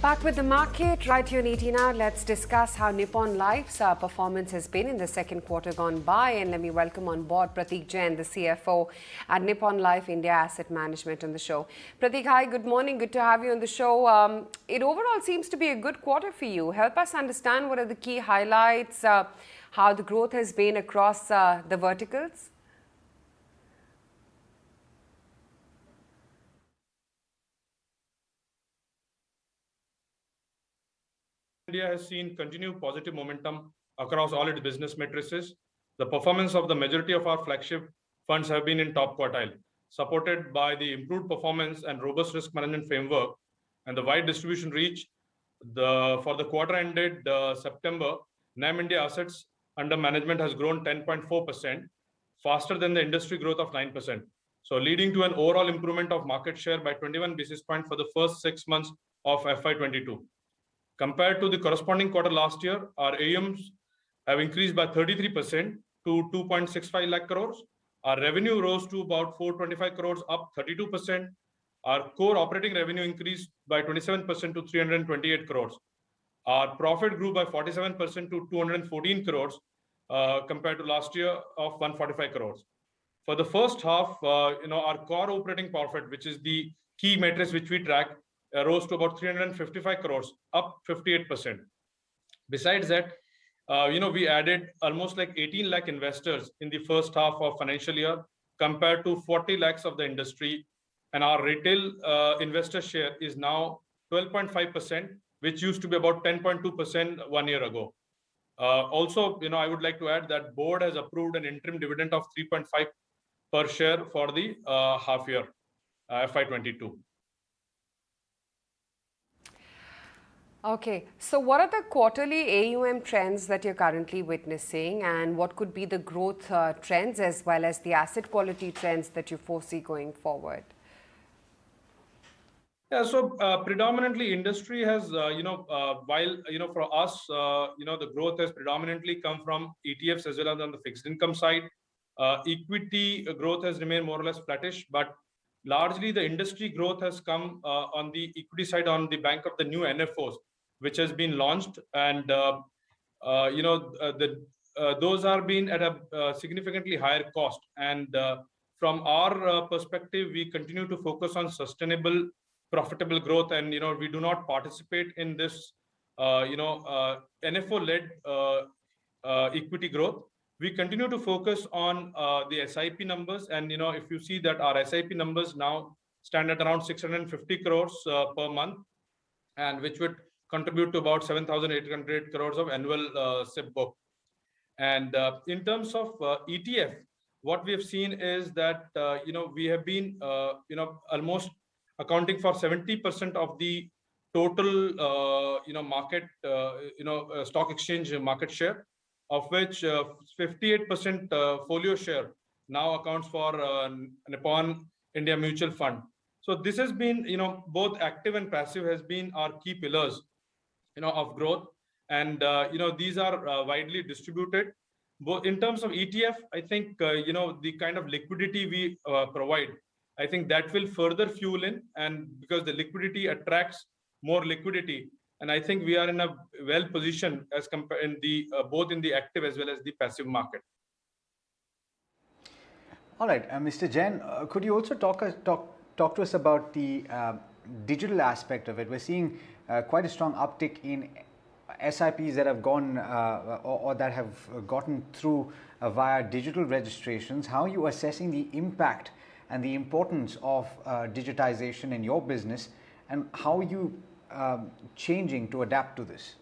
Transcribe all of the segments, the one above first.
Back with the market, right here in ET Now, let's discuss how Nippon Life's performance has been in the second quarter gone by. And let me welcome on board Prateek Jain, the CFO at Nippon Life India Asset Management on the show. Prateek, hi, good morning. Good to have you on the show. It overall seems to be a good quarter for you. Help us understand what are the key highlights, how the growth has been across the verticals. India has seen continued positive momentum across all its business matrices. The performance of the majority of our flagship funds have been in top quartile, supported by the improved performance and robust risk management framework and the wide distribution reach. For the quarter ended September, NAM India assets under management has grown 10.4%, faster than the industry growth of 9%. So leading to an overall improvement of market share by 21 basis points for the first 6 months of FY22. Compared to the corresponding quarter last year, our AUMs have increased by 33% to 2.65 lakh crores. Our revenue rose to about 425 crores, up 32%. Our core operating revenue increased by 27% to 328 crores. Our profit grew by 47% to 214 crores compared to last year of 145 crores. For the first half, our core operating profit, which is the key metrics which we track, rose to about 355 crores, up 58%. Besides that, we added almost like 18 lakh investors in the first half of financial year compared to 40 lakhs of the industry. And our retail investor share is now 12.5%, which used to be about 10.2% 1 year ago. Also, I would like to add that board has approved an interim dividend of 3.5 per share for the half year FY22. Okay, so what are the quarterly AUM trends that you're currently witnessing, and what could be the growth trends as well as the asset quality trends that you foresee going forward? Yeah, so predominantly industry has, while, for us, the growth has predominantly come from ETFs as well as on the fixed income side. Equity growth has remained more or less flattish, but largely the industry growth has come on the equity side on the back of the new NFOs, which has been launched, and those are being at a significantly higher cost. And from our perspective, we continue to focus on sustainable, profitable growth, and we do not participate in this NFO-led equity growth. We continue to focus on the SIP numbers, and if you see that our SIP numbers now stand at around 650 crores per month, and which would contribute to about 7,800 crores of annual SIP book. And in terms of ETF, what we have seen is that we have been almost accounting for 70% of the total market stock exchange market share, of which 58% folio share now accounts for Nippon India Mutual Fund. So this has been, both active and passive has been our key pillars, of growth. And, these are widely distributed. Both in terms of ETF, I think, the kind of liquidity we provide, I think that will further fuel in, and because the liquidity attracts more liquidity. And I think we are in a well position as compared in the both in the active as well as the passive market. All right, Mr. Jain, could you also talk to us about the digital aspect of it? We're seeing quite a strong uptick in SIPs that have gone or that have gotten through via digital registrations. How are you assessing the impact and the importance of digitization in your business, and how are you changing to adapt to this?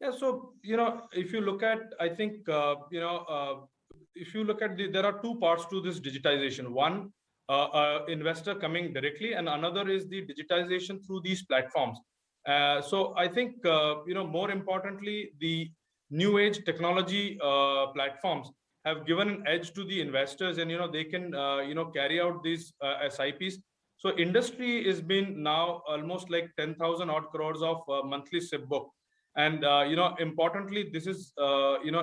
Yeah, so if you look at, I think if you look at there are two parts to this digitization. One, investor coming directly, and another is the digitization through these platforms. So I think more importantly, the new age technology platforms have given an edge to the investors, and they can carry out these SIPs. So industry has been now almost like 10,000 odd crores of monthly SIP book. And importantly, this is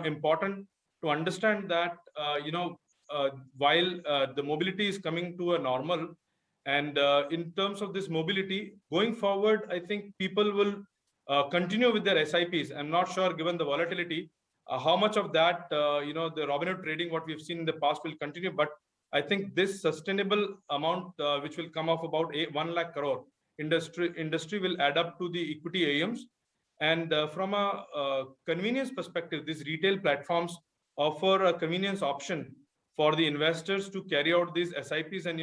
important to understand that while the mobility is coming to a normal, And in terms of this mobility, going forward, I think people will continue with their SIPs. I'm not sure, given the volatility, how much of that, the Robinhood trading, what we've seen in the past will continue. But I think this sustainable amount, which will come off about 1 lakh crore industry will add up to the equity AUMs. And from a convenience perspective, these retail platforms offer a convenience option for the investors to carry out these SIPs, and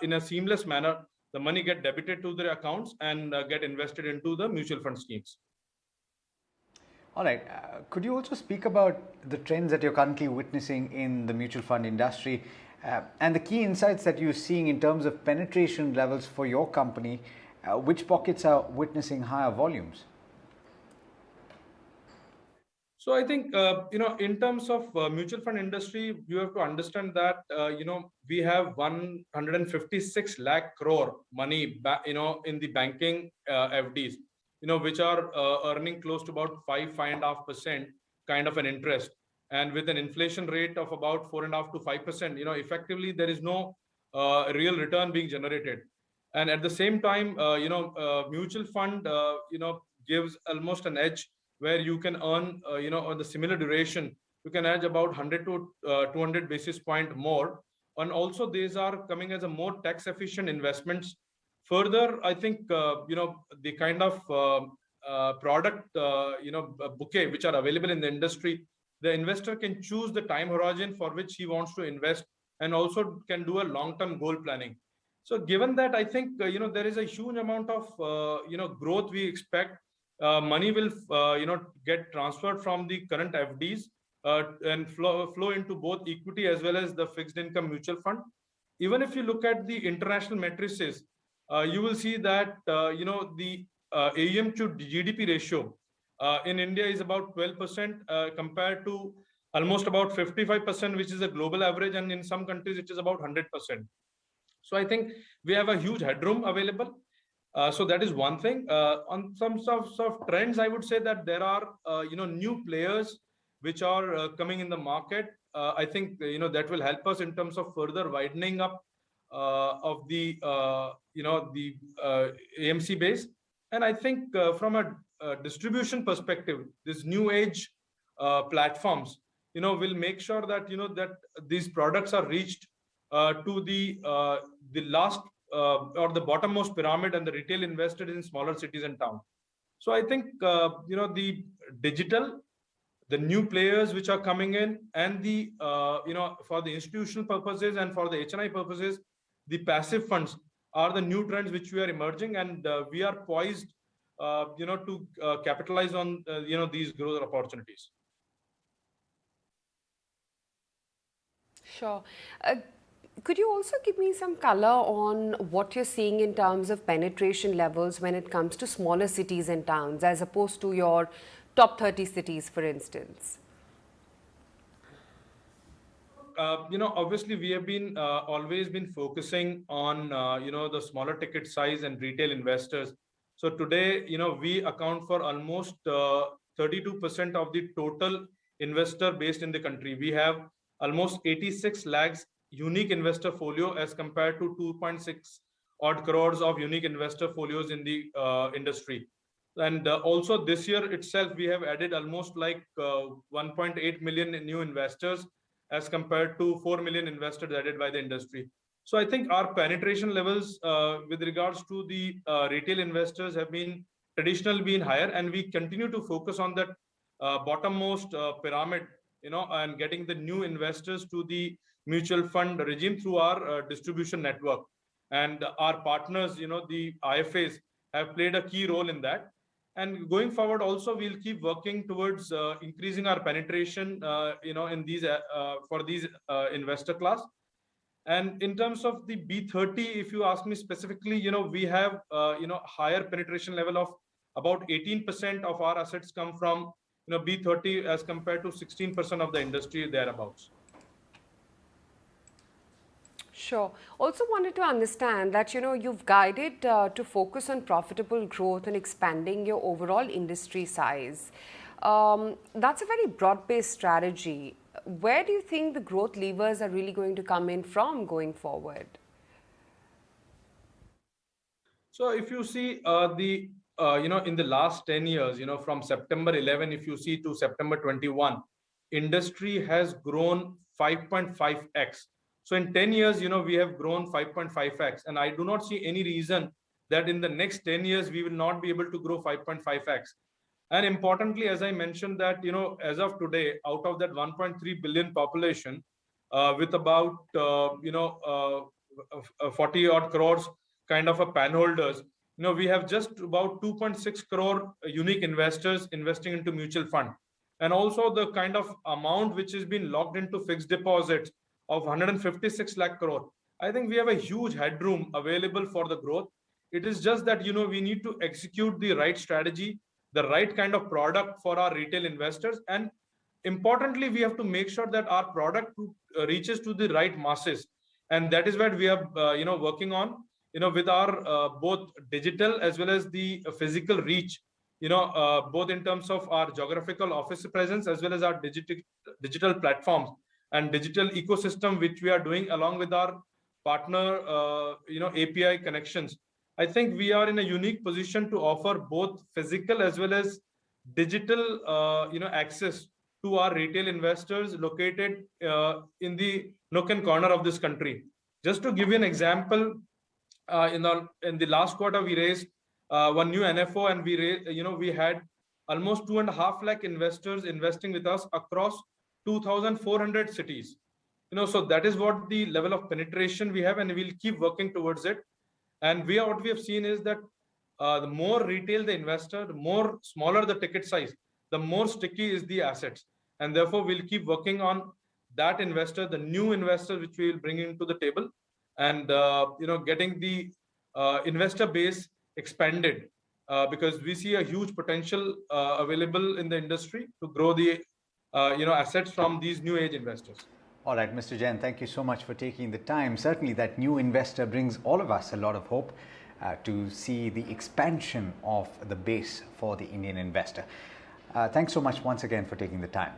in a seamless manner, the money get debited to their accounts and get invested into the mutual fund schemes. All right. Could you also speak about the trends that you're currently witnessing in the mutual fund industry and the key insights that you're seeing in terms of penetration levels for your company? Which pockets are witnessing higher volumes? So I think, in terms of mutual fund industry, you have to understand that, we have 156 lakh crore money, in the banking FDs, which are earning close to about 5.5% kind of an interest. And with an inflation rate of about 4.5 to 5%, effectively there is no real return being generated. And at the same time, mutual fund, gives almost an edge where you can earn, on the similar duration, you can edge about 100 to 200 basis point more. And also these are coming as a more tax efficient investments. Further, I think, the kind of product, bouquet which are available in the industry, the investor can choose the time horizon for which he wants to invest and also can do a long-term goal planning. So given that, I think, there is a huge amount of, growth we expect. Money will, get transferred from the current FDs and flow into both equity as well as the fixed income mutual fund. Even if you look at the international matrices, you will see that, the AUM to GDP ratio in India is about 12% compared to almost about 55%, which is a global average, and in some countries it is about 100%. So I think we have a huge headroom available. So that is one thing. On some sort of trends, I would say that there are, new players which are coming in the market. I think, that will help us in terms of further widening up of the, the AMC base. And I think from a distribution perspective, this new age platforms, will make sure that, that these products are reached to the last or the bottommost pyramid and the retail invested in smaller cities and towns. So I think, the digital, the new players which are coming in, and the, for the institutional purposes and for the HNI purposes, the passive funds are the new trends which we are emerging, and we are poised, to capitalize on, these growth opportunities. Sure. Could you also give me some color on what you're seeing in terms of penetration levels when it comes to smaller cities and towns as opposed to your top 30 cities, for instance? Obviously we have been always been focusing on, the smaller ticket size and retail investors. So today, we account for almost 32% of the total investor based in the country. We have almost 86 lakhs unique investor folio as compared to 2.6 odd crores of unique investor folios in the industry. And also this year itself, we have added almost like 1.8 million new investors as compared to 4 million investors added by the industry. So I think our penetration levels with regards to the retail investors have been traditionally been higher, and we continue to focus on that bottommost pyramid, and getting the new investors to the mutual fund regime through our distribution network. And our partners, the IFAs, have played a key role in that. And going forward, also we'll keep working towards increasing our penetration, in these for these investor class. And in terms of the B30, if you ask me specifically, we have higher penetration level of about 18% of our assets come from B30 as compared to 16% of the industry thereabouts. Sure. Also wanted to understand that, you've guided to focus on profitable growth and expanding your overall industry size. That's a very broad-based strategy. Where do you think the growth levers are really going to come in from going forward? So if you see in the last 10 years, from September 11, if you see to September 21, industry has grown 5.5x. So in 10 years, we have grown 5.5x, and I do not see any reason that in the next 10 years we will not be able to grow 5.5x. And importantly, as I mentioned that, as of today, out of that 1.3 billion population, with about 40 odd crores kind of a panholders, we have just about 2.6 crore unique investors investing into mutual fund. And also the kind of amount which has been locked into fixed deposits of 156 lakh crore. I think we have a huge headroom available for the growth. It is just that, we need to execute the right strategy, the right kind of product for our retail investors. And importantly, we have to make sure that our product reaches to the right masses. And that is what we are, working on, with our both digital as well as the physical reach, both in terms of our geographical office presence as well as our digital platforms and digital ecosystem, which we are doing along with our partner, API connections. I think we are in a unique position to offer both physical as well as digital, access to our retail investors located in the nook and corner of this country. Just to give you an example, in the last quarter, we raised one new NFO, and we had almost 2.5 lakh investors investing with us across 2,400 cities. So that is what the level of penetration we have, and we'll keep working towards it. And what we have seen is that the more retail the investor, the more smaller the ticket size, the more sticky is the assets. And therefore, we'll keep working on that investor, the new investor, which we will bring into the table, and getting the investor base expanded, because we see a huge potential available in the industry to grow the assets from these new age investors. All right, Mr. Jain, thank you so much for taking the time. Certainly, that new investor brings all of us a lot of hope to see the expansion of the base for the Indian investor. Thanks so much once again for taking the time.